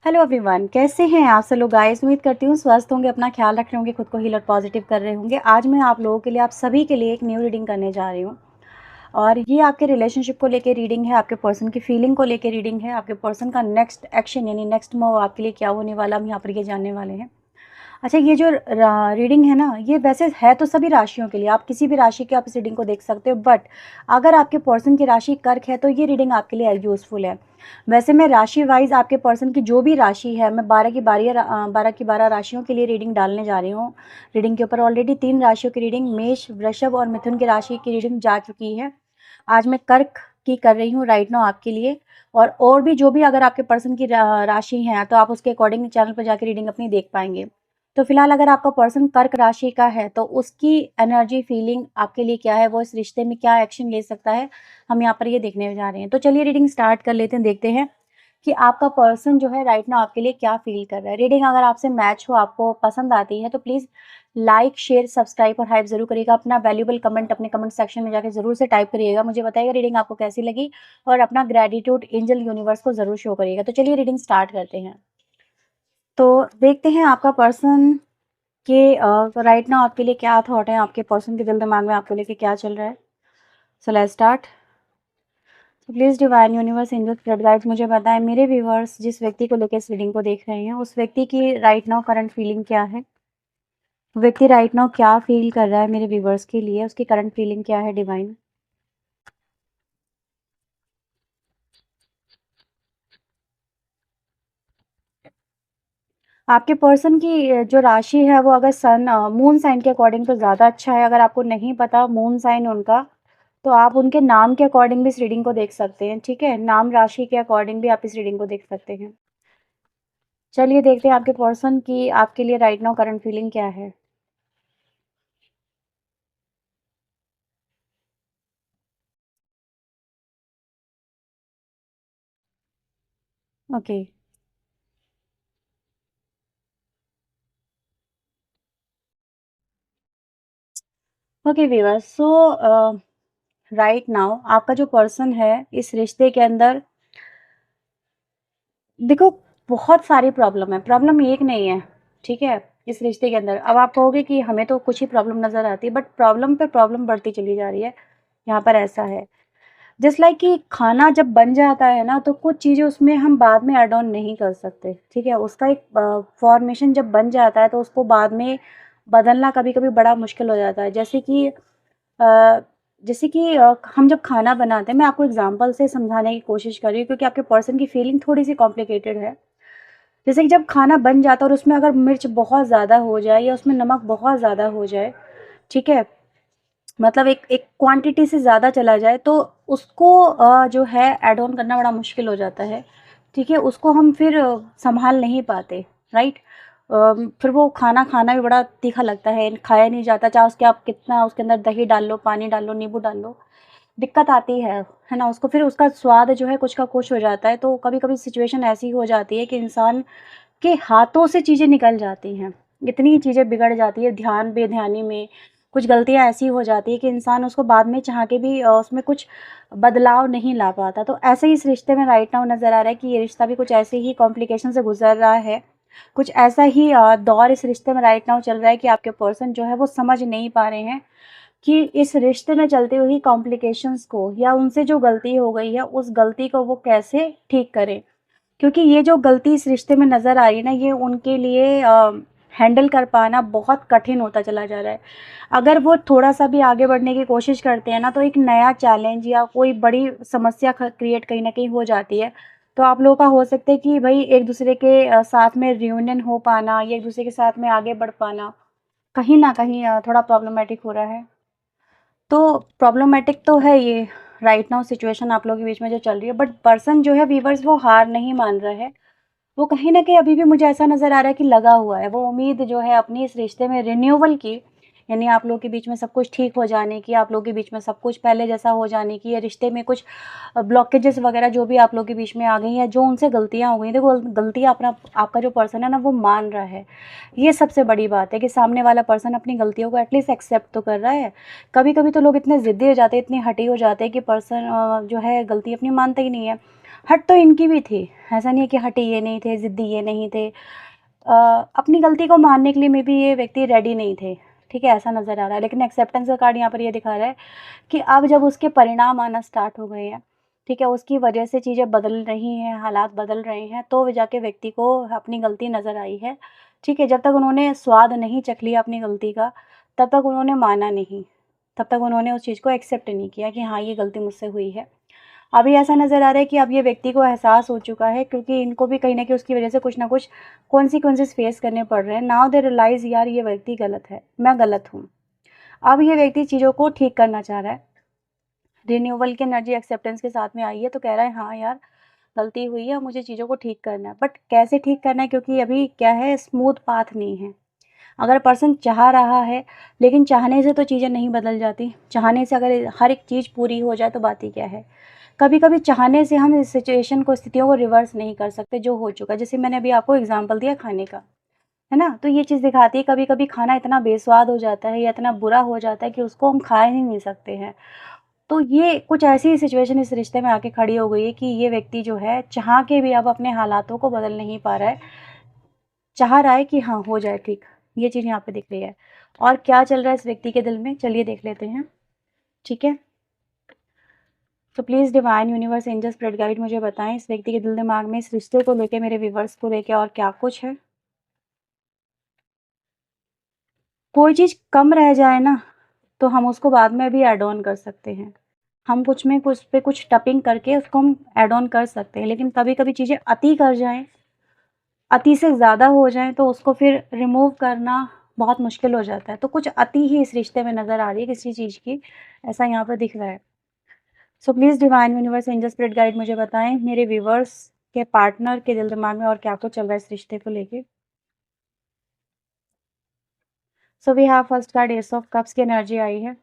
Hello everyone, कैसे हैं आप सब लोग गाइस। उम्मीद करती हूँ स्वस्थ होंगे, अपना ख्याल रख रहे होंगे, खुद को हील और पॉजिटिव कर रहे होंगे। आज मैं आप लोगों के लिए, आप सभी के लिए एक न्यू रीडिंग करने जा रही हूँ और ये आपके रिलेशनशिप को लेके रीडिंग है, आपके पर्सन की फीलिंग को लेके रीडिंग है, आपके पर्सन का नेक्स्ट एक्शन यानी नेक्स्ट मूव आपके लिए क्या होने वाला, हम यहाँ पर ये जानने वाले हैं। अच्छा, ये जो रीडिंग है ना, ये वैसे है तो सभी राशियों के लिए, आप किसी भी राशि के आप इस रीडिंग को देख सकते हो, बट अगर आपके पर्सन की राशि कर्क है तो ये रीडिंग आपके लिए यूज़फुल है। वैसे मैं राशि वाइज आपके पर्सन की जो भी राशि है, मैं 12 की 12 राशियों के लिए रीडिंग डालने जा रही हूँ। रीडिंग के ऊपर ऑलरेडी 3 राशियों की रीडिंग, मेष, वृषभ और मिथुन की राशि की रीडिंग जा चुकी है। आज मैं कर्क की कर रही हूँ राइट नाउ आपके लिए। और भी जो भी अगर आपके पर्सन की राशि है तो आप उसके अकॉर्डिंग चैनल पर जाकर रीडिंग अपनी देख पाएंगे। तो फिलहाल अगर आपका पर्सन कर्क राशि का है तो उसकी एनर्जी फीलिंग आपके लिए क्या है, वो इस रिश्ते में क्या एक्शन ले सकता है, हम यहाँ पर ये देखने जा रहे हैं। तो चलिए रीडिंग स्टार्ट कर लेते हैं, देखते हैं कि आपका पर्सन जो है राइट नाउ आपके लिए क्या फील कर रहा है। रीडिंग अगर आपसे मैच हो, आपको पसंद आती है तो प्लीज़ लाइक, शेयर, सब्सक्राइब और हाइप जरूर करिएगा। अपना वैल्यूबल कमेंट अपने कमेंट सेक्शन में जाकर जरूर से टाइप करिएगा, मुझे बताइएगा रीडिंग आपको कैसी लगी और अपना ग्रेटिट्यूड एंजल यूनिवर्स को जरूर शो करिएगा। तो चलिए रीडिंग स्टार्ट करते हैं। तो देखते हैं आपका पर्सन कि राइट नाउ आपके लिए क्या थॉट है, आपके पर्सन के दिल दिमाग में आपको लेके क्या चल रहा है। So let's start. तो please divine universe angels spirit guides मुझे बताएं, मेरे व्यूवर्स जिस व्यक्ति को लेकर इस रीडिंग को देख रहे हैं उस व्यक्ति की राइट नाउ करंट फीलिंग क्या है। व्यक्ति राइट नाउ क्या फील कर रहा है मेरे व्यूवर्स के लिए, उसकी करंट फीलिंग क्या है डिवाइन। आपके पर्सन की जो राशि है वो अगर सन मून साइन के अकॉर्डिंग तो ज़्यादा अच्छा है। अगर आपको नहीं पता मून साइन उनका, तो आप उनके नाम के अकॉर्डिंग भी इस रीडिंग को देख सकते हैं। ठीक है, नाम राशि के अकॉर्डिंग भी आप इस रीडिंग को देख सकते हैं। चलिए देखते हैं आपके पर्सन की आपके लिए राइट नाउ करंट फीलिंग क्या है। Okay, okay viewers. So right now आपका जो पर्सन है इस रिश्ते के अंदर, देखो, बहुत सारी प्रॉब्लम है, प्रॉब्लम एक नहीं है। ठीक है, इस रिश्ते के अंदर अब आप कहोगे कि हमें तो कुछ ही प्रॉब्लम नज़र आती है, बट प्रॉब्लम पे प्रॉब्लम बढ़ती चली जा रही है। यहाँ पर ऐसा है जस्ट लाइक कि खाना जब बन जाता है ना, तो कुछ चीज़ें उसमें हम बाद में ऐड ऑन नहीं कर सकते। ठीक है, उसका एक फॉर्मेशन जब बन जाता है तो उसको बाद में बदलना कभी कभी बड़ा मुश्किल हो जाता है। अ, जैसे कि हम जब खाना बनाते हैं, मैं आपको एग्जांपल से समझाने की कोशिश कर रही हूँ क्योंकि आपके पर्सन की फीलिंग थोड़ी सी कॉम्प्लिकेटेड है। जैसे कि जब खाना बन जाता है और उसमें अगर मिर्च बहुत ज़्यादा हो जाए या उसमें नमक बहुत ज़्यादा हो जाए, ठीक है, मतलब एक एक क्वांटिटी से ज़्यादा चला जाए तो उसको जो है ऐड ऑन करना बड़ा मुश्किल हो जाता है। ठीक है, उसको हम फिर संभाल नहीं पाते, राइट। फिर वो खाना खाना भी बड़ा तीखा लगता है, खाया नहीं जाता, चाहे उसके आप कितना उसके अंदर दही डाल लो, पानी डाल लो, नींबू डाल लो, दिक्कत आती है ना। उसको फिर उसका स्वाद जो है कुछ का कुछ हो जाता है। तो कभी कभी सिचुएशन ऐसी हो जाती है कि इंसान के हाथों से चीज़ें निकल जाती हैं, इतनी चीज़ें बिगड़ जाती है ध्यान बेध्यानी में। कुछ गलतियाँ ऐसी हो जाती है कि इंसान उसको बाद में चाह के भी उसमें कुछ बदलाव नहीं ला पाता। तो ऐसे ही इस रिश्ते में राइट नाउ नज़र आ रहा है कि ये रिश्ता भी कुछ ऐसे ही कॉम्प्लिकेशन से गुजर रहा है। कुछ ऐसा ही दौर इस रिश्ते में राइट नाउ चल रहा है कि आपके पर्सन जो है वो समझ नहीं पा रहे हैं कि इस रिश्ते में चलते हुए कॉम्प्लिकेशंस को या उनसे जो गलती हो गई है उस गलती को वो कैसे ठीक करें। क्योंकि ये जो गलती इस रिश्ते में नज़र आ रही है ना, ये उनके लिए हैंडल कर पाना बहुत कठिन होता चला जा रहा है। अगर वो थोड़ा सा भी आगे बढ़ने की कोशिश करते हैं ना, तो एक नया चैलेंज या कोई बड़ी समस्या क्रिएट कहीं ना कहीं हो जाती है। तो आप लोगों का हो सकता है कि भाई एक दूसरे के साथ में रियूनियन हो पाना या एक दूसरे के साथ में आगे बढ़ पाना कहीं ना कहीं थोड़ा प्रॉब्लमेटिक हो रहा है। तो प्रॉब्लमेटिक तो है ये राइट नाउ सिचुएशन आप लोगों के बीच में जो चल रही है, बट पर्सन जो है वीवर्स वो हार नहीं मान रहा है। वो कहीं न कहीं अभी भी मुझे ऐसा नज़र आ रहा है कि लगा हुआ है। वो उम्मीद जो है अपनी इस रिश्ते में रिन्यूअल की, यानी आप लोगों के बीच में सब कुछ ठीक हो जाने की, आप लोगों के बीच में सब कुछ पहले जैसा हो जाने की, या रिश्ते में कुछ ब्लॉकेजेस वगैरह जो भी आप लोगों के बीच में आ गई हैं, जो उनसे गलतियाँ हो गई, देखो गलतियाँ अपना आपका जो पर्सन है ना वो मान रहा है। ये सबसे बड़ी बात है कि सामने वाला पर्सन अपनी गलतियों को एटलीस्ट एक्सेप्ट तो कर रहा है। कभी-कभी तो लोग इतने ज़िद्दी हो जाते हैं, इतने हठी हो जाते हैं कि पर्सन जो है गलती अपनी मानता ही नहीं है। हट तो इनकी भी थी, ऐसा नहीं है कि हट ये नहीं थे, ज़िद्दी ये नहीं थे। अपनी गलती को मानने के लिए मे बी ये व्यक्ति रेडी नहीं थे, ठीक है, ऐसा नज़र आ रहा है। लेकिन एक्सेप्टेंस का कार्ड यहाँ पर ये दिखा रहा है कि अब जब उसके परिणाम आना स्टार्ट हो गए हैं, ठीक है, उसकी वजह से चीज़ें बदल रही हैं, हालात बदल रहे हैं, तो जाके व्यक्ति को अपनी गलती नज़र आई है, ठीक है। जब तक उन्होंने स्वाद नहीं चख लिया अपनी गलती का, तब तक उन्होंने माना नहीं, तब तक उन्होंने उस चीज़ को एक्सेप्ट नहीं किया कि हाँ, ये गलती मुझसे हुई है। अभी ऐसा नज़र आ रहा है कि अब ये व्यक्ति को एहसास हो चुका है, क्योंकि इनको भी कहीं न कहीं उसकी वजह से कुछ ना कुछ कॉन्सिक्वेंसेस फेस करने पड़ रहे हैं। नाउ दे रियलाइज़ यार ये व्यक्ति गलत है, मैं गलत हूँ। अब ये व्यक्ति चीज़ों को ठीक करना चाह रहा है। रिन्यूअल की एनर्जी एक्सेप्टेंस के साथ में आई है, तो कह रहा है हाँ यार, गलती हुई है, मुझे चीज़ों को ठीक करना है। बट कैसे ठीक करना है, क्योंकि अभी क्या है, स्मूथ पाथ नहीं है। अगर पर्सन चाह रहा है, लेकिन चाहने से तो चीज़ें नहीं बदल जाती। चाहने से अगर हर एक चीज़ पूरी हो जाए तो बात ही क्या है। कभी-कभी चाहने से हम इस सिचुएशन को, स्थितियों को रिवर्स नहीं कर सकते जो हो चुका है। जैसे मैंने अभी आपको एग्ज़ाम्पल दिया खाने का, है ना? तो ये चीज़ दिखाती है कभी-कभी खाना इतना बेस्वाद हो जाता है या इतना बुरा हो जाता है कि उसको हम खा ही नहीं सकते हैं। तो ये कुछ ऐसी सिचुएशन इस रिश्ते में आके खड़ी हो गई है कि ये व्यक्ति जो है, चाह के भी अब अपने हालातों को बदल नहीं पा रहा है। चाह रहा है कि हाँ, हो जाए ठीक। ये चीज़ यहाँ पे दिख रही है। और क्या चल रहा है इस व्यक्ति के दिल में, चलिए देख लेते हैं, ठीक है? तो please divine universe angel spirit guide मुझे बताएँ इस व्यक्ति के दिल दिमाग में इस रिश्ते को लेके, मेरे व्यूअर्स को लेके और क्या कुछ है? कोई चीज़ कम रह जाए ना, तो हम उसको बाद में भी ऐड ऑन कर सकते हैं। हम कुछ में कुछ पे कुछ टपिंग करके उसको हम ऐड ऑन कर सकते हैं, लेकिन कभी-कभी चीज़ें अति कर जाएँ, अति से ज़्यादा हो जाएँ, तो उसको फिर रिमूव करना बहुत मुश्किल हो जाता है। तो कुछ अति ही इस रिश्ते में नज़र आ रही है किसी चीज़ की, ऐसा यहाँ पर दिख रहा है। So please divine universe angel spirit guide मुझे बताएँ मेरे व्यूअर्स के पार्टनर के दिल दिमाग में और क्या कुछ चल रहा है इस रिश्ते को लेके। So we have first card ace of cups की एनर्जी आई है।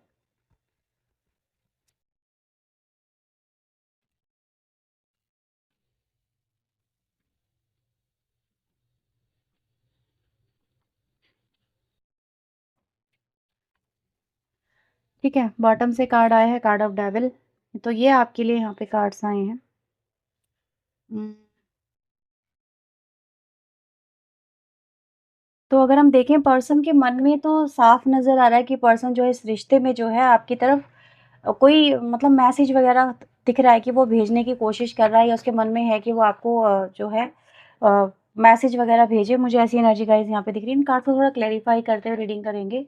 ठीक है, बॉटम से कार्ड आया है कार्ड ऑफ डेविल। तो ये आपके लिए यहाँ पे कार्ड्स आए हैं। उम, तो अगर हम देखें पर्सन के मन में, तो साफ नज़र आ रहा है कि पर्सन जो है इस रिश्ते में जो है आपकी तरफ कोई मतलब मैसेज वग़ैरह दिख रहा है कि वो भेजने की कोशिश कर रहा है, या उसके मन में है कि वो आपको जो है मैसेज वग़ैरह भेजे। मुझे ऐसी एनर्जी गाइज़ यहाँ पे दिख रही है। इन कार्ड को थोड़ा क्लैरिफ़ाई करते हुए रीडिंग करेंगे।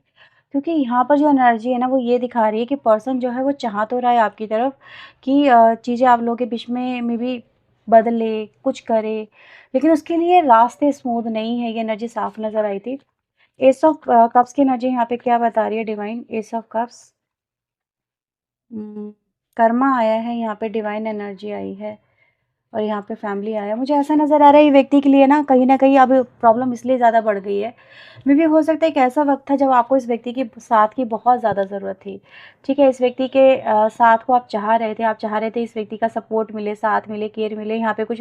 क्योंकि यहाँ पर जो एनर्जी है ना, वो ये दिखा रही है कि पर्सन जो है वो चाह तो रहा है आपकी तरफ कि चीज़ें आप लोगों के बीच में मेबी बदले, कुछ करे, लेकिन उसके लिए रास्ते स्मूथ नहीं है, ये एनर्जी साफ नज़र आई थी। एस ऑफ कप्स की एनर्जी यहाँ पे क्या बता रही है divine? S of cups, Karma आया है, यहाँ पे डिवाइन एनर्जी आई है। और यहाँ पे फैमिली आया। मुझे ऐसा नज़र आ रहा है ये व्यक्ति के लिए ना, कहीं न कहीं अब प्रॉब्लम इसलिए ज़्यादा बढ़ गई है। मेबी हो सकता है एक ऐसा वक़्त था जब आपको इस व्यक्ति की साथ की बहुत ज़्यादा ज़रूरत थी। ठीक है, इस व्यक्ति के साथ को आप चाह रहे थे, आप चाह रहे थे इस व्यक्ति का सपोर्ट मिले, साथ मिले, केयर मिले। यहाँ पे कुछ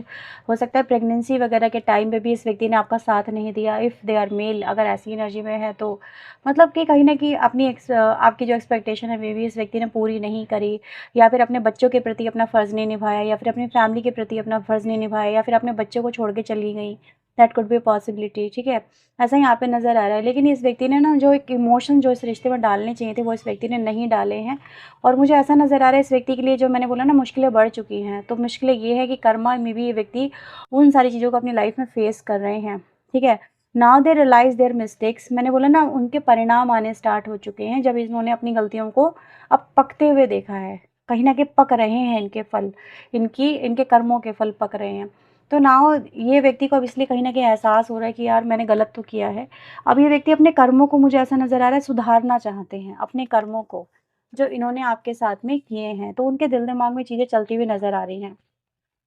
हो सकता है प्रेगनेंसी वग़ैरह के टाइम पे भी इस व्यक्ति ने आपका साथ नहीं दिया। इफ़ दे आर मेल, अगर ऐसी एनर्जी में है तो मतलब कि कहीं न कहीं अपनी आपकी जो एक्सपेक्टेशन है मेबी इस व्यक्ति ने पूरी नहीं करी, या फिर अपने बच्चों के प्रति अपना फ़र्ज़ नहीं निभाया, या फिर अपनी फैमिली के प्रति अपना फ़र्ज़ नहीं निभाया, या फिर अपने बच्चों को छोड़ के चली गई। That could be a possibility, ठीक है? ऐसा यहाँ पे नज़र आ रहा है। लेकिन इस व्यक्ति ने ना जो एक इमोशन जो इस रिश्ते में डालने चाहिए थे, वो इस व्यक्ति ने नहीं डाले हैं। और मुझे ऐसा नज़र आ रहा है इस व्यक्ति के लिए, जो मैंने बोला ना, मुश्किलें बढ़ चुकी हैं। तो मुश्किलें ये है कि कर्मा में भी ये व्यक्ति उन सारी चीज़ों को अपनी लाइफ़ में फ़ेस कर रहे हैं, ठीक है? Now they realise their mistakes, मैंने बोला ना, उनके परिणाम आने स्टार्ट हो चुके हैं, जब इन्होंने अपनी गलतियों को अब पकते हुए देखा है। कहीं न कहीं पक रहे हैं इनके फल, इनके कर्मों के फल पक रहे हैं। तो नाउ ये व्यक्ति को अब इसलिए कहीं न कहीं एहसास हो रहा है कि यार मैंने गलत तो किया है। अब ये व्यक्ति अपने कर्मों को, मुझे ऐसा नज़र आ रहा है, सुधारना चाहते हैं, अपने कर्मों को, जो इन्होंने आपके साथ में किए हैं। तो उनके दिल-दिमाग में चीज़ें चलती हुई नज़र आ रही हैं।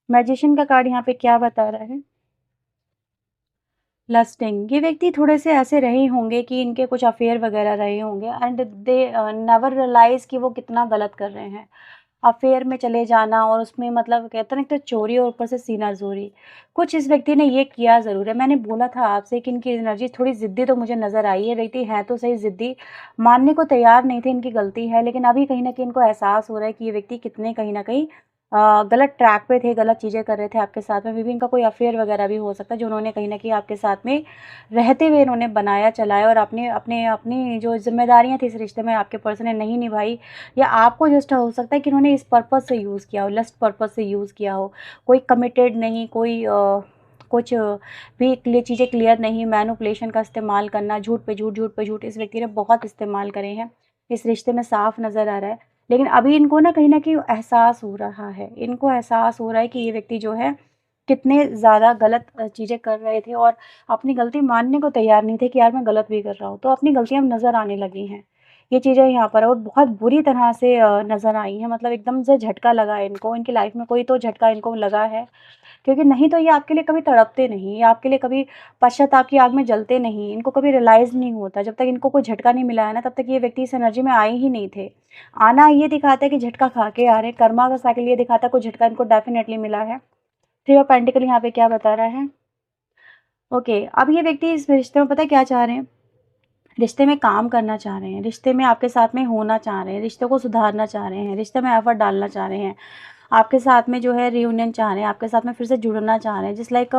मैजिशियन का कार्ड यहाँ पे क्या बता रहा है? लस्टिंग, ये व्यक्ति थोड़े-से ऐसे रहे होंगे कि इनके कुछ अफ़ेयर वग़ैरह रहे होंगे, एंड दे नेवर रियलाइज़ कि वो कितना गलत कर रहे हैं। अफ़ेयर में चले जाना, और उसमें मतलब कहते हैं ना, एक तो चोरी और ऊपर से सीना-जोरी। कुछ इस व्यक्ति ने ये किया ज़रूर है। मैंने बोला था आपसे कि इनकी एनर्जी थोड़ी ज़िद्दी तो मुझे नज़र आई है। व्यक्ति है तो सही ज़िद्दी, मानने को तैयार नहीं थे इनकी गलती है, लेकिन अभी कहीं न कहीं इनको एहसास हो रहा है कि ये व्यक्ति कितने कहीं न कहीं गलत ट्रैक पे थे, गलत चीज़ें कर रहे थे आपके साथ में। मे बी इनका कोई अफेयर वगैरह भी हो सकता है, जो उन्होंने कहीं न कहीं आपके साथ में रहते हुए इन्होंने बनाया, चलाया, और अपने अपने अपनी जो ज़िम्मेदारियाँ थी इस रिश्ते में आपके पर्सन ने नहीं निभाई, या आपको जस्ट हो सकता है कि उन्होंने इस पर्पज़ से यूज़ किया हो, लस्ट पर्पज़ से यूज़ किया हो। कोई कमिटेड नहीं, कोई कुछ भी चीज़ें क्लियर नहीं, मैनिपुलेशन का इस्तेमाल करना, झूठ पे झूठ, झूठ पे झूठ, इस व्यक्ति ने बहुत इस्तेमाल करे हैं। इस रिश्ते में साफ नज़र आ रहा है। लेकिन अभी इनको ना कहीं न कहीं एहसास हो रहा है, इनको एहसास हो रहा है कि ये व्यक्ति जो है कितने ज़्यादा गलत चीज़ें कर रहे थे, और अपनी गलती मानने को तैयार नहीं थे कि यार मैं गलत भी कर रहा हूँ। तो अपनी गलतियाँ अब नज़र आने लगी हैं। ये चीज़ें यहाँ पर और बहुत बुरी तरह से नज़र आई हैं, मतलब एकदम से झटका लगा है इनको, इनकी लाइफ़ में कोई तो झटका इनको लगा है। क्योंकि नहीं तो ये आपके लिए कभी तड़पते नहीं, ये आपके लिए कभी पश्चाताप की आग में जलते नहीं, इनको कभी रियलाइज़ नहीं होता। जब तक इनको कोई झटका नहीं मिला है ना, तब तक ये व्यक्ति इस एनर्जी में आए ही नहीं थे। आना ये दिखाता है कि झटका खा के आ रहे हैं, कर्मा का साइकिल ये दिखाता है कोई झटका इनको डेफ़िनेटली मिला है। थ्री ऑफ पेंटिकल यहाँ पे क्या बता रहा है? ओके, अब ये व्यक्ति इस रिश्ते में पता है क्या चाह रहे हैं? रिश्ते में काम करना चाह रहे हैं, रिश्ते में आपके साथ में होना चाह रहे हैं, रिश्ते को सुधारना चाह रहे हैं, रिश्ते में एफ़र्ट डालना चाह रहे हैं। आपके साथ में जो है रियूनियन चाह रहे हैं, आपके साथ में फिर से जुड़ना चाह रहे हैं। जस्ट लाइक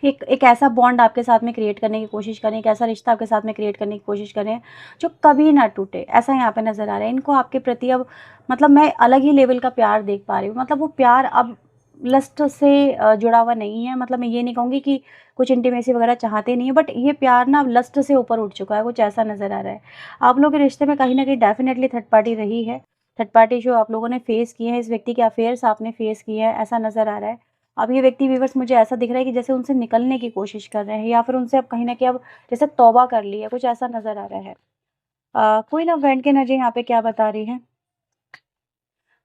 एक ऐसा बॉन्ड आपके साथ में क्रिएट करने की कोशिश करें, एक ऐसा रिश्ता आपके साथ में क्रिएट करने की कोशिश करें, जो कभी ना टूटे, ऐसा यहाँ पे नज़र आ रहा है। इनको आपके प्रति अब मतलब मैं अलग ही लेवल का प्यार देख पा रही हूँ। मतलब वो प्यार अब लस्ट से जुड़ा हुआ नहीं है। मतलब मैं ये नहीं कहूँगी कि कुछ इंटीमेसी वगैरह चाहते नहीं है, बट ये प्यार ना अब लस्ट से ऊपर उठ चुका है, कुछ ऐसा नज़र आ रहा है। आप लोगों के रिश्ते में कहीं न कहीं डेफ़िनेटली थर्ड पार्टी रही है। थर्ड पार्टी इशू आप लोगों ने फेस किए हैं, इस व्यक्ति के अफेयर्स आपने फेस किए हैं, ऐसा नज़र आ रहा है। अब ये व्यक्ति व्यूअर्स मुझे ऐसा दिख रहा है कि जैसे उनसे निकलने की कोशिश कर रहे हैं, या फिर उनसे अब कहीं न कहीं अब जैसे तौबा कर ली है, कुछ ऐसा नज़र आ रहा है। क्वीन ऑफ वैंड की एनर्जी यहाँ पे क्या बता रही है?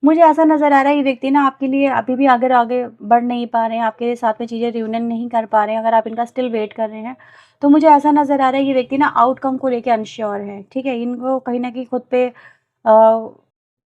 मुझे ऐसा नज़र आ रहा है ये व्यक्ति ना आपके लिए अभी भी अगर आगे बढ़ नहीं पा रहे हैं, आपके साथ में चीज़ें रियूनियन नहीं कर पा रहे हैं, अगर आप इनका स्टिल वेट कर रहे हैं, तो मुझे ऐसा नज़र आ रहा है ये व्यक्ति ना आउटकम को लेके अनश्योर है, ठीक है? इनको कहीं न कहीं खुद पे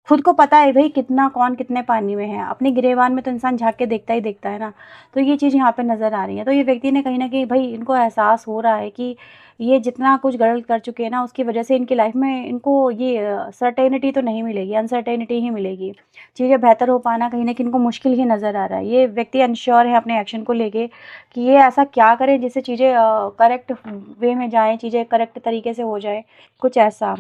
खुद को पता है भई कितना कौन कितने पानी में है। अपने गिरेबान में तो इंसान झाँक के देखता ही देखता है ना। तो ये चीज़ यहाँ पे नज़र आ रही है। तो ये व्यक्ति ने कहीं न कहीं भई इनको एहसास हो रहा है कि ये जितना कुछ गलत कर चुके हैं ना, उसकी वज़ह से इनकी लाइफ़ में इनको ये सर्टेनिटी तो नहीं मिलेगी, अनसर्टेनिटी ही मिलेगी। चीज़ें बेहतर हो पाना कहीं न कहीं इनको मुश्किल ही नज़र आ रहा है। ये व्यक्ति अनश्योर है अपने एक्शन को लेके कि ये ऐसा क्या करें जिससे चीज़ें करेक्ट वे में जाएँ, चीज़ें करेक्ट तरीके से हो जाएँ, कुछ ऐसा।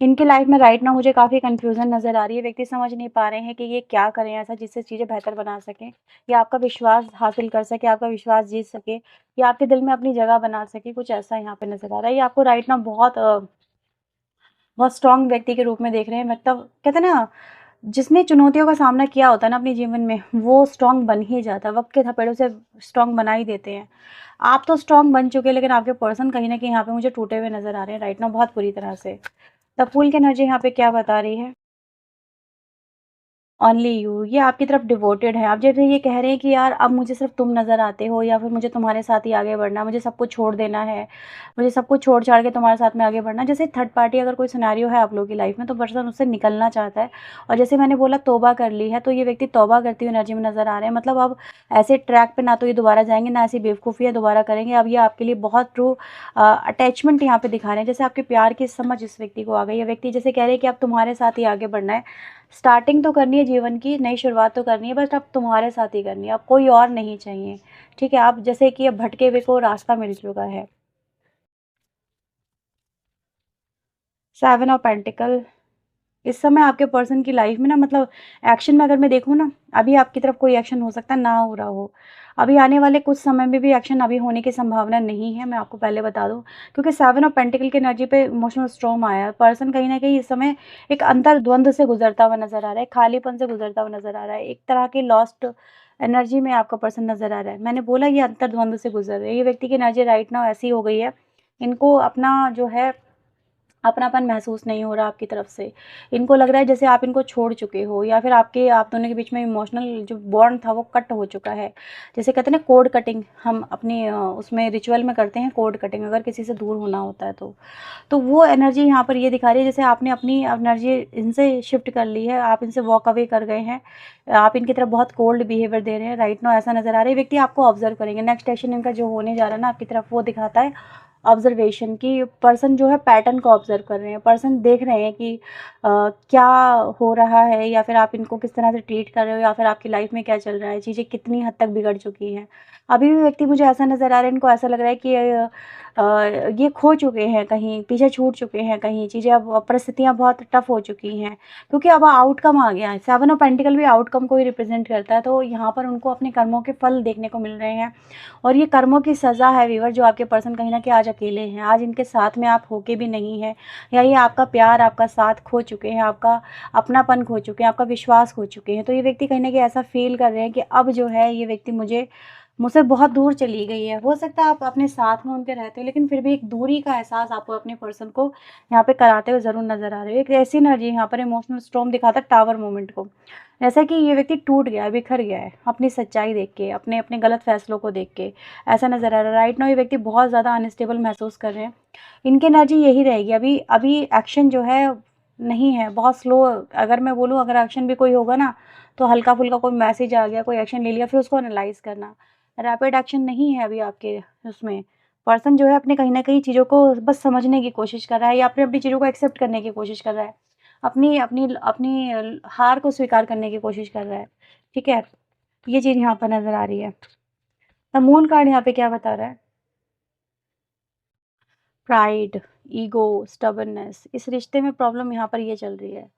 इनकी लाइफ में राइट नाउ मुझे काफ़ी कन्फ्यूज़न नज़र आ रही है। व्यक्ति समझ नहीं पा रहे हैं कि ये क्या करें ऐसा जिससे चीज़ें बेहतर बना सकें, या आपका विश्वास हासिल कर सकें, आपका विश्वास जीत सके, या आपके दिल में अपनी जगह बना सके, कुछ ऐसा यहाँ पे नज़र आ रहा है। ये आपको राइट नाउ बहुत स्ट्रॉन्ग व्यक्ति के रूप में देख रहे हैं। मतलब कहते हैं ना, जिसने चुनौतियों का सामना किया होता है ना अपने जीवन में, वो स्ट्रॉन्ग बन ही जाता है। वक़्त के थपेड़ों से स्ट्रॉन्ग बना ही देते हैं। आप तो स्ट्रॉन्ग बन चुके हैं, लेकिन आपके पर्सन कहीं न कहीं यहाँ पे मुझे टूटे हुए नज़र आ रहे हैं राइट नाउ बहुत बुरी तरह से। द फूल की एनर्जी यहाँ पे क्या बता रही है? ओनली यू, ये आपकी तरफ डिवोटेड है। आप जैसे ये कह रहे हैं कि यार अब मुझे सिर्फ़ तुम नज़र आते हो, या फिर मुझे तुम्हारे साथ ही आगे बढ़ना है, मुझे सब कुछ छोड़ देना है, मुझे सब कुछ छोड़-छाड़ के तुम्हारे साथ में आगे बढ़ना है। जैसे थर्ड पार्टी अगर कोई सिनेरियो है आप लोगों की लाइफ़ में, तो पर्सन उससे निकलना चाहता है, और जैसे मैंने बोला तौबा कर ली है, तो ये व्यक्ति तौबा करती हुई एनर्जी में नज़र आ रहे हैं। मतलब अब ऐसे ट्रैक पे ना तो ये दोबारा जाएँगे, ना ऐसी बेवकूफ़ियाँ दोबारा करेंगे। अब ये आपके लिए बहुत ट्रू अटैचमेंट यहाँ पे दिखा रहे हैं। जैसे आपके प्यार की समझ इस व्यक्ति को आ गई है। व्यक्ति जैसे कह रहे हैं कि अब तुम्हारे साथ ही आगे बढ़ना है। स्टार्टिंग तो करनी है जीवन की, नई शुरुआत तो करनी है, बट अब तुम्हारे साथ ही करनी है, अब कोई और नहीं चाहिए, ठीक है? आप जैसे कि अब भटके हुए को रास्ता मिल चुका है। 7 ऑफ पेंटिकल, इस समय आपके पर्सन की लाइफ में ना, मतलब एक्शन में अगर मैं देखूँ ना, अभी आपकी तरफ कोई एक्शन हो सकता है ना हो रहा हो। अभी आने वाले कुछ समय में भी एक्शन अभी होने की संभावना नहीं है, मैं आपको पहले बता दूँ। क्योंकि 7 ऑफ पेंटिकल की एनर्जी पे इमोशनल स्टॉर्म आया है। पर्सन कहीं न कहीं इस समय एक अंतर्द्वंद से गुज़रता हुआ नज़र आ रहा है, खालीपन से गुज़रता हुआ नज़र आ रहा है। एक तरह की लॉस्ट एनर्जी में आपका पर्सन नज़र आ रहा है। मैंने बोला ये अंतर्द्वंद से गुज़र रहे हैं। ये व्यक्ति की एनर्जी राइट नाउ ऐसी हो गई है, इनको अपना जो है अपनापन महसूस नहीं हो रहा आपकी तरफ से। इनको लग रहा है जैसे आप इनको छोड़ चुके हो, या फिर आप दोनों के बीच में इमोशनल जो बॉन्ड था वो कट हो चुका है। जैसे कहते हैं ना कोड कटिंग, हम अपनी उसमें रिचुअल में करते हैं कोड कटिंग, अगर किसी से दूर होना होता है तो। तो वो एनर्जी यहाँ पर ये दिखा रही है जैसे आपने अपनी एनर्जी इनसे शिफ्ट कर ली है, आप इनसे वॉक अवे कर गए हैं। आप इनकी तरफ बहुत कोल्ड बिहेवियर दे रहे हैं राइट नाउ, ऐसा नज़र आ रहा है। व्यक्ति आपको ऑब्जर्व करेंगे। नेक्स्ट एक्शन इनका जो होने जा रहा है ना आपकी तरफ, वो दिखाता है ऑब्जर्वेशन कि पर्सन जो है पैटर्न को ऑब्जर्व कर रहे हैं, पर्सन देख रहे हैं कि क्या हो रहा है, या फिर आप इनको किस तरह से ट्रीट कर रहे हो, या फिर आपकी लाइफ में क्या चल रहा है, चीज़ें कितनी हद तक बिगड़ चुकी हैं। अभी भी व्यक्ति मुझे ऐसा नज़र आ रहा है, इनको ऐसा लग रहा है कि ये खो चुके हैं, कहीं पीछे छूट चुके हैं, कहीं चीज़ें अब परिस्थितियाँ बहुत टफ हो चुकी हैं, क्योंकि अब आउटकम आ गया है। 7 ऑफ पेंटिकल भी आउटकम को ही रिप्रेजेंट करता है, तो यहाँ पर उनको अपने कर्मों के फल देखने को मिल रहे हैं, और ये कर्मों की सज़ा है व्यूअर, जो आपके पर्सन कहीं न कहीं आज अकेले हैं, आज इनके साथ में आप होके भी नहीं हैं, या ये आपका प्यार, आपका साथ खो चुके हैं, आपका अपनापन खो चुके हैं, आपका विश्वास खो चुके हैं। तो ये व्यक्ति कहीं न कहीं ऐसा फ़ील कर रहे हैं कि अब जो है ये व्यक्ति मुझसे बहुत दूर चली गई है। हो सकता है आप अपने साथ में उनके रहते हो, लेकिन फिर भी एक दूरी का एहसास आपको अपने पर्सन को यहाँ पे कराते हुए ज़रूर नज़र आ रहे हो। एक ऐसी एनर्जी यहाँ पर इमोशनल स्टॉर्म दिखाता है टावर मोमेंट को। जैसा कि ये व्यक्ति टूट गया है, बिखर गया है, अपनी सच्चाई देख के, अपने गलत फ़ैसलों को देख के, ऐसा नज़र आ रहा है। राइट नाउ ये व्यक्ति बहुत ज़्यादा अनस्टेबल महसूस कर रहे हैं। इनकी एनर्जी यही रहेगी, अभी अभी एक्शन जो है नहीं है, बहुत स्लो। अगर मैं बोलूँ, अगर एक्शन भी कोई होगा ना, तो हल्का-फुल्का कोई मैसेज आ गया, कोई एक्शन ले लिया, फिर उसको एनालाइज़ करना। रैपिड एक्शन नहीं है अभी आपके उसमें। पर्सन जो है अपने कहीं न कहीं चीज़ों को बस समझने की कोशिश कर रहा है, या अपनी चीज़ों को एक्सेप्ट करने की कोशिश कर रहा है। अपनी अपनी अपनी हार को स्वीकार करने की कोशिश कर रहा है, ठीक है? ये चीज़ यहाँ पर नज़र आ रही है। द मून कार्ड यहाँ पे क्या बता रहा है? प्राइड, ईगो, स्टबर्ननेस, इस रिश्ते में प्रॉब्लम यहाँ पर ये चल रही है,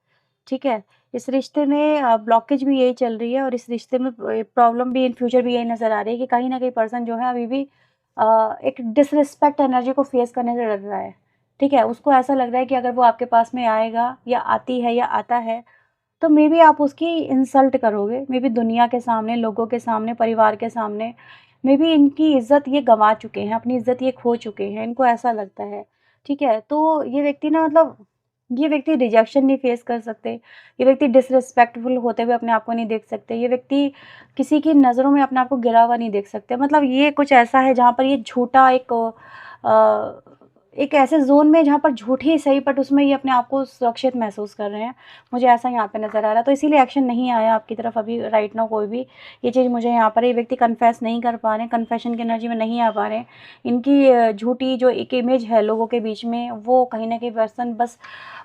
ठीक है? इस रिश्ते में ब्लॉकेज भी यही चल रही है, और इस रिश्ते में प्रॉब्लम भी इन फ्यूचर भी यही नज़र आ रही है कि कहीं न कहीं पर्सन जो है अभी भी एक डिसरिस्पेक्ट एनर्जी को फेस करने से डर रहा है, ठीक है? उसको ऐसा लग रहा है कि अगर वो आपके पास में आएगा, या आती है, या आता है, तो मेबी आप उसकी इंसल्ट करोगे, मेबी दुनिया के सामने, लोगों के सामने, परिवार के सामने। मेबी इनकी इज़्ज़त ये गँवा चुके हैं, अपनी इज़्ज़त ये खो चुके हैं, इनको ऐसा लगता है, ठीक है? तो ये व्यक्ति ना, मतलब ये व्यक्ति रिजेक्शन नहीं फेस कर सकते, ये व्यक्ति डिसरिस्पेक्टफुल होते हुए अपने आप को नहीं देख सकते, ये व्यक्ति किसी की नज़रों में अपने आप को गिरा हुआ नहीं देख सकते। मतलब ये कुछ ऐसा है जहाँ पर ये झूठा एक ऐसे ज़ोन में जहाँ पर झूठ ही सही, बट उसमें ये अपने आप को सुरक्षित महसूस कर रहे हैं। मुझे ऐसा यहाँ पे नज़र आ रहा है, तो इसीलिए एक्शन नहीं आया आपकी तरफ अभी राइट नाउ कोई भी। ये चीज़ मुझे यहाँ पर, ये व्यक्ति कन्फेस नहीं कर पा रहे हैं, कन्फेशन की एनर्जी में नहीं आ पा रहे हैं। इनकी झूठी जो एक इमेज है लोगों के बीच में, वो कहीं न कहीं पर्सन बस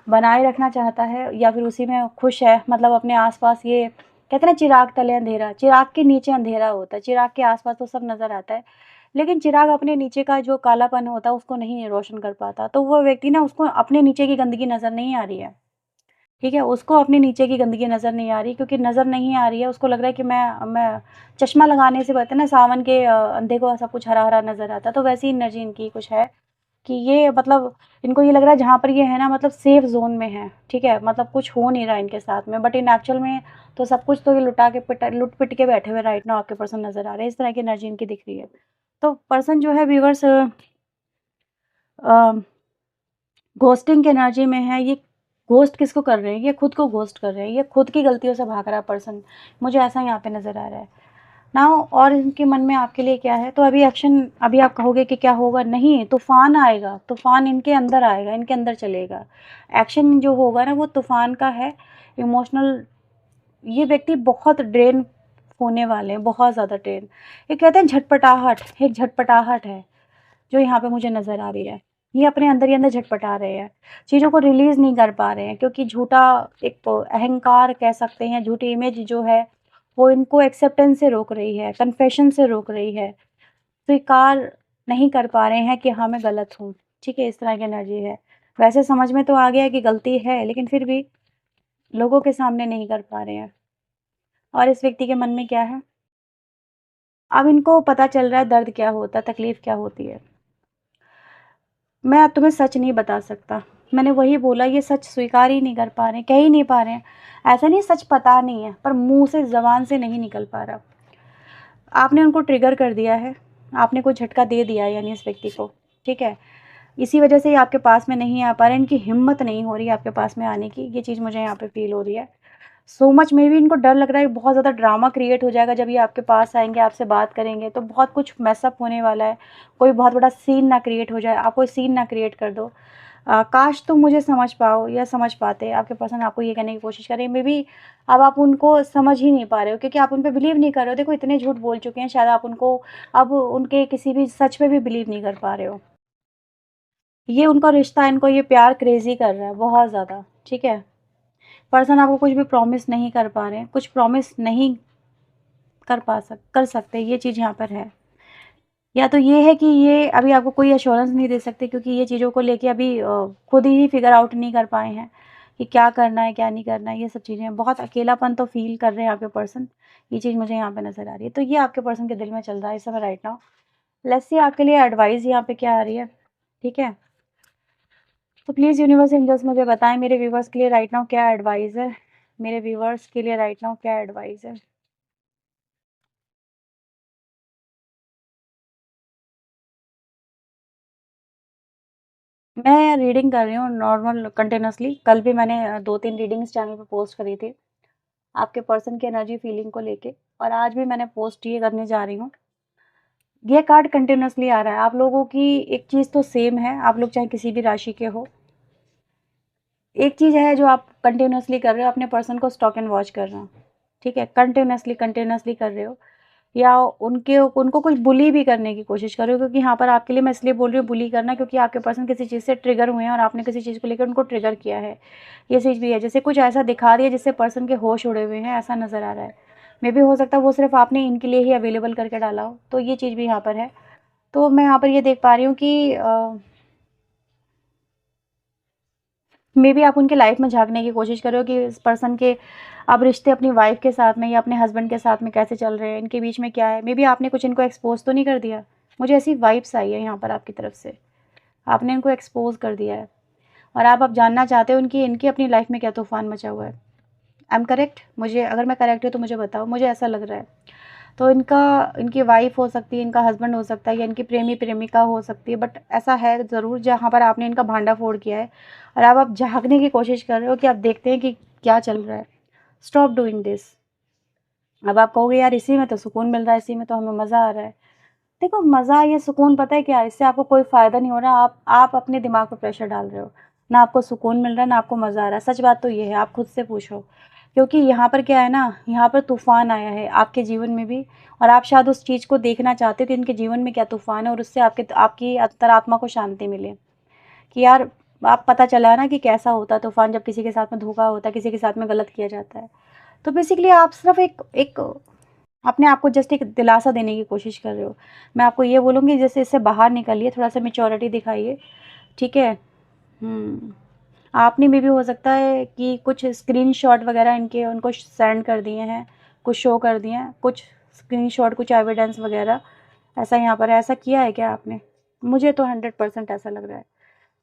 बनाए रखना चाहता है, या फिर उसी में खुश है। मतलब अपने आस-पास, ये कहते हैं ना, चिराग तले अंधेरा, चिराग के नीचे अंधेरा होता है, चिराग के आस-पास तो सब नज़र आता है, लेकिन चिराग अपने नीचे का जो कालापन होता है उसको नहीं रोशन कर पाता। तो वो व्यक्ति ना, उसको अपने नीचे की गंदगी नज़र नहीं आ रही है, ठीक है? उसको अपने नीचे की गंदगी नज़र नहीं आ रही, क्योंकि नज़र नहीं आ रही है, उसको लग रहा है कि मैं चश्मा लगाने से, कहते हैं ना, सावन के अंधे को सब कुछ हरा-हरा नज़र आता है, तो वैसी एनर्जी इनकी कुछ है कि ये, मतलब इनको ये लग रहा है जहाँ पर ये है ना, मतलब सेफ ज़ोन में है, ठीक है? मतलब कुछ हो नहीं रहा है इनके साथ में, बट इन एक्चुअल में तो सब कुछ तो ये लुट-पिट के बैठे हुए राइट नाउ आपके पर्सन नज़र आ रहे हैं। इस तरह की एनर्जी इनकी दिख रही है। तो पर्सन जो है व्यूअर्स, अ, घोस्टिंग की एनर्जी में है। ये घोस्ट किसको कर रहे हैं? ये खुद को घोस्ट कर रहे हैं, ये खुद की गलतियों से भाग रहा है पर्सन, मुझे ऐसा यहाँ पे नज़र आ रहा है। नाउ और इनके मन में आपके लिए क्या है? तो अभी एक्शन, अभी आप कहोगे कि क्या होगा? नहीं, तूफ़ान आएगा, तूफ़ान इनके अंदर आएगा, इनके अंदर चलेगा। एक्शन जो होगा ना, वो तूफ़ान का है, इमोशनल। ये व्यक्ति बहुत ड्रेन होने वाले हैं, बहुत ज़्यादा ड्रेन। ये कहते हैं झटपटाहट, एक झटपटाहट है जो यहाँ पे मुझे नज़र आ रही है। ये अपने अंदर ही अंदर झटपटा रहे हैं, चीज़ों को रिलीज़ नहीं कर पा रहे हैं, क्योंकि झूठा एक तो अहंकार कह सकते हैं, झूठी इमेज जो है, वो इनको एक्सेप्टेंस से रोक रही है, कन्फेशन से रोक रही है, स्वीकार नहीं कर पा रहे हैं कि हाँ, मैं गलत हूँ, ठीक है? इस तरह की एनर्जी है। वैसे समझ में तो आ गया है कि गलती है, लेकिन फिर भी लोगों के सामने नहीं कर पा रहे हैं। और इस व्यक्ति के मन में क्या है? अब इनको पता चल रहा है दर्द क्या होता है, तकलीफ़ क्या होती है। मैं अब तुम्हें सच नहीं बता सकता। मैंने वही बोला, ये सच स्वीकार ही नहीं कर पा रहे हैं, कह ही नहीं पा रहे हैं। ऐसा नहीं सच पता नहीं है, पर मुँह से, ज़बान से नहीं निकल पा रहा। आपने उनको ट्रिगर कर दिया है, आपने कोई झटका दे दिया है यानी इस व्यक्ति को, ठीक है? इसी वजह से ये आपके पास में नहीं आ पा रहे हैं, इनकी हिम्मत नहीं हो रही है आपके पास में आने की, ये चीज़ मुझे यहाँ पे फ़ील हो रही है। सो मच मे बी इनको डर लग रहा है, बहुत ज़्यादा ड्रामा क्रिएट हो जाएगा जब ये आपके पास आएँगे, आपसे बात करेंगे, तो बहुत कुछ मेस अप होने वाला है। कोई बहुत बड़ा सीन ना क्रिएट हो जाए, आप कोई सीन ना क्रिएट कर दो। काश तुम मुझे समझ पाओ या समझ पाते, आपके पर्सन आपको ये कहने की कोशिश कर रहे हैं। मे बी अब आप उनको समझ ही नहीं पा रहे हो, क्योंकि आप उन पे बिलीव नहीं कर रहे हो। देखो, इतने झूठ बोल चुके हैं, शायद आप उनको अब उनके किसी भी सच पे भी बिलीव नहीं कर पा रहे हो। ये उनका रिश्ता, इनको ये प्यार क्रेज़ी कर रहा है बहुत ज़्यादा, ठीक है? पर्सन आपको कुछ भी प्रॉमिस नहीं कर पा रहे हैं, कुछ प्रॉमिस नहीं कर सकते, ये चीज़ यहाँ पर है। या तो ये है कि ये अभी आपको कोई एश्योरेंस नहीं दे सकते, क्योंकि ये चीज़ों को लेके अभी खुद ही फिगर आउट नहीं कर पाए हैं कि क्या करना है, क्या नहीं करना है, ये सब चीज़ें। बहुत अकेलापन तो फ़ील कर रहे हैं आपके पर्सन, ये चीज़ मुझे यहाँ पे नज़र आ रही है। तो ये आपके पर्सन के दिल में चल रहा है इस समय राइट नाउ। लेट्स सी आपके लिए एडवाइस यहाँ पे क्या आ रही है, ठीक है? तो प्लीज़ यूनिवर्स एंजल्स मुझे बताएँ मेरे व्यूअर्स के लिए राइट नाउ क्या एडवाइस है? मेरे व्यूअर्स के लिए राइट नाउ क्या एडवाइस है? मैं रीडिंग कर रही हूँ नॉर्मल कंटिन्यूअसली। कल भी मैंने 2-3 रीडिंग्स चैनल पे पोस्ट करी थी, आपके पर्सन की एनर्जी फीलिंग को लेके, और आज भी मैंने पोस्ट ये करने जा रही हूँ। ये कार्ड कंटिन्यूअसली आ रहा है, आप लोगों की एक चीज़ तो सेम है, आप लोग चाहे किसी भी राशि के हो। एक चीज़ है जो आप कंटिन्यूअसली कर रहे हो, अपने पर्सन को स्टॉक एंड वॉच कर रहे हो, ठीक है? कंटिन्यूअसली कर रहे हो, या उनको कुछ बुली भी करने की कोशिश कर रहे हो, क्योंकि यहाँ पर आपके लिए मैं इसलिए बोल रही हूँ बुली करना, क्योंकि आपके पर्सन किसी चीज़ से ट्रिगर हुए हैं और आपने किसी चीज़ को लेकर उनको ट्रिगर किया है। ये चीज़ भी है, जैसे कुछ ऐसा दिखा दिया जिससे पर्सन के होश उड़े हुए हैं, ऐसा नज़र आ रहा है। मे बी हो सकता है वो सिर्फ़ आपने इनके लिए ही अवेलेबल करके डाला हो, तो ये चीज़ भी यहाँ पर है। तो मैं यहाँ पर ये देख पा रही हूँ कि मे बी आप उनके लाइफ में झाँकने की कोशिश कर रहे हो कि इस पर्सन के अब रिश्ते अपनी वाइफ़ के साथ में या अपने हस्बैंड के साथ में कैसे चल रहे हैं, इनके बीच में क्या है? मे बी आपने कुछ इनको एक्सपोज़ तो नहीं कर दिया? मुझे ऐसी वाइब्स आई है यहाँ पर आपकी तरफ से। आपने इनको एक्सपोज़ कर दिया है और आप अब जानना चाहते हो इनकी इनकी अपनी लाइफ़ में क्या तूफ़ान मचा हुआ है। I am correct? मुझे अगर मैं करेक्ट हूँ तो मुझे बताओ, मुझे ऐसा लग रहा है। तो इनका इनकी वाइफ़ हो सकती है, इनका हस्बैंड हो सकता है, या इनकी प्रेमी-प्रेमिका हो सकती है, बट ऐसा है ज़रूर जहाँ पर आपने इनका भांडाफोड़ किया है और अब आप झाँकने की कोशिश कर रहे हो कि आप देखते हैं कि क्या चल रहा है। Stop doing this. अब आप कहोगे यार इसी में तो सुकून मिल रहा है, इसी में तो हमें मज़ा आ रहा है। देखो मज़ा या सुकून पता है क्या है? इससे आपको कोई फ़ायदा नहीं हो रहा, आप अपने दिमाग पे प्रेशर डाल रहे हो। ना आपको सुकून मिल रहा है, ना आपको मज़ा आ रहा है। सच बात तो ये है, आप खुद से पूछो। क्योंकि यहाँ पर क्या है ना, यहाँ पर तूफ़ान आया है आपके जीवन में भी, और आप शायद उस चीज़ को देखना चाहते थे इनके जीवन में क्या तूफ़ान है, और उससे आपकी अंतरात्मा को शांति मिले। कि यार आप पता चला है ना कि कैसा होता है तूफ़ान, जब किसी के साथ में धोखा होता है, किसी के साथ में गलत किया जाता है। तो बेसिकली आप सिर्फ़ एक एक अपने आप को जस्ट एक दिलासा देने की कोशिश कर रहे हो। मैं आपको ये बोलूँगी जैसे इससे बाहर निकलिए, थोड़ा-सा मैच्योरिटी दिखाइए, ठीक है? हुँ। आपने मे बी हो सकता है कि कुछ स्क्रीनशॉट वग़ैरह इनके उनको सेंड कर दिए हैं, कुछ शो कर दिए हैं, कुछ स्क्रीनशॉट, कुछ एविडेंस वग़ैरह, ऐसा यहाँ पर है। ऐसा किया है क्या आपने? मुझे तो 100% ऐसा लग रहा है।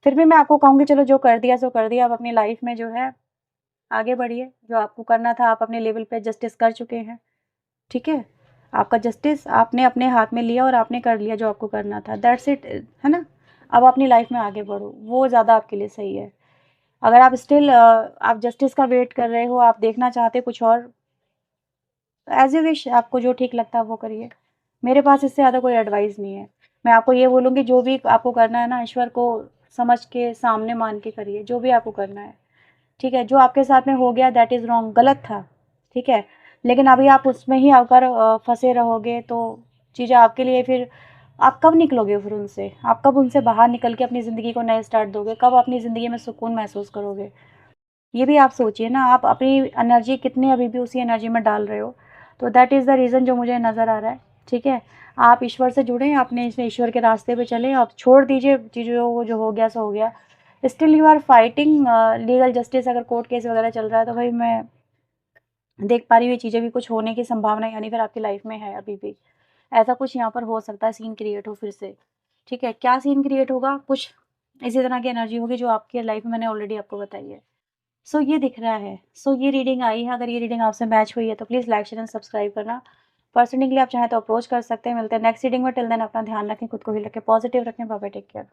फिर भी मैं आपको कहूँगी चलो जो कर दिया सो कर दिया, अब अपनी लाइफ़ में जो है आगे बढ़िए। जो आपको करना था आप अपने लेवल पे जस्टिस कर चुके हैं। ठीक है? आपका जस्टिस आपने अपने हाथ में लिया और आपने कर लिया जो आपको करना था, दैट्स इट, है ना? अब अपनी लाइफ़ में आगे बढ़ो, वो ज़्यादा आपके लिए सही है। अगर आप स्टिल आप जस्टिस का वेट कर रहे हो, आप देखना चाहते कुछ और, एज़ यू विश, आपको जो ठीक लगता है वो करिए। मेरे पास इससे ज़्यादा कोई एडवाइस नहीं है। मैं आपको ये बोलूँगी जो भी आपको करना है ना, ईश्वर को समझ के सामने मान के करिए, जो भी आपको करना है। ठीक है? जो आपके साथ में हो गया दैट इज़ रॉन्ग, गलत था, ठीक है? लेकिन अभी आप उसमें ही आकर फँसे रहोगे तो चीज़ें आपके लिए फिर आप कब निकलोगे फिर उनसे? आप कब उनसे बाहर निकल के अपनी ज़िंदगी को नया स्टार्ट दोगे? कब अपनी ज़िंदगी में सुकून महसूस करोगे? ये भी आप सोचिए ना, आप अपनी एनर्जी कितनी अभी भी उसी एनर्जी में डाल रहे हो। तो दैट इज़ द रीज़न जो मुझे नज़र आ रहा है, ठीक है? आप ईश्वर से जुड़ें, अपने इस ईश्वर के रास्ते पे चलें, आप छोड़ दीजिए चीज़ों को, जो हो गया सो हो गया। Still you are fighting legal justice, अगर कोर्ट केस वगैरह चल रहा है तो भाई मैं देख पा रही हूँ ये चीज़ें भी कुछ होने की संभावना यानी फिर आपकी लाइफ में है अभी भी। ऐसा कुछ यहाँ पर हो सकता है, सीन क्रिएट हो फिर से, ठीक है? क्या सीन क्रिएट होगा? कुछ इसी तरह की एनर्जी होगी जो आपकी लाइफ में मैंने ऑलरेडी आपको बताई है। सो ये दिख रहा है। सो ये रीडिंग आई है, अगर ये रीडिंग आपसे मैच हुई है तो please like, share and subscribe करना। पर्सनली आप चाहें तो अप्रोच कर सकते हैं। मिलते हैं नेक्स्ट रीडिंग में, टिल देन अपना ध्यान रखें, खुद को भी रखें, पॉजिटिव रखें। Bye bye, take care.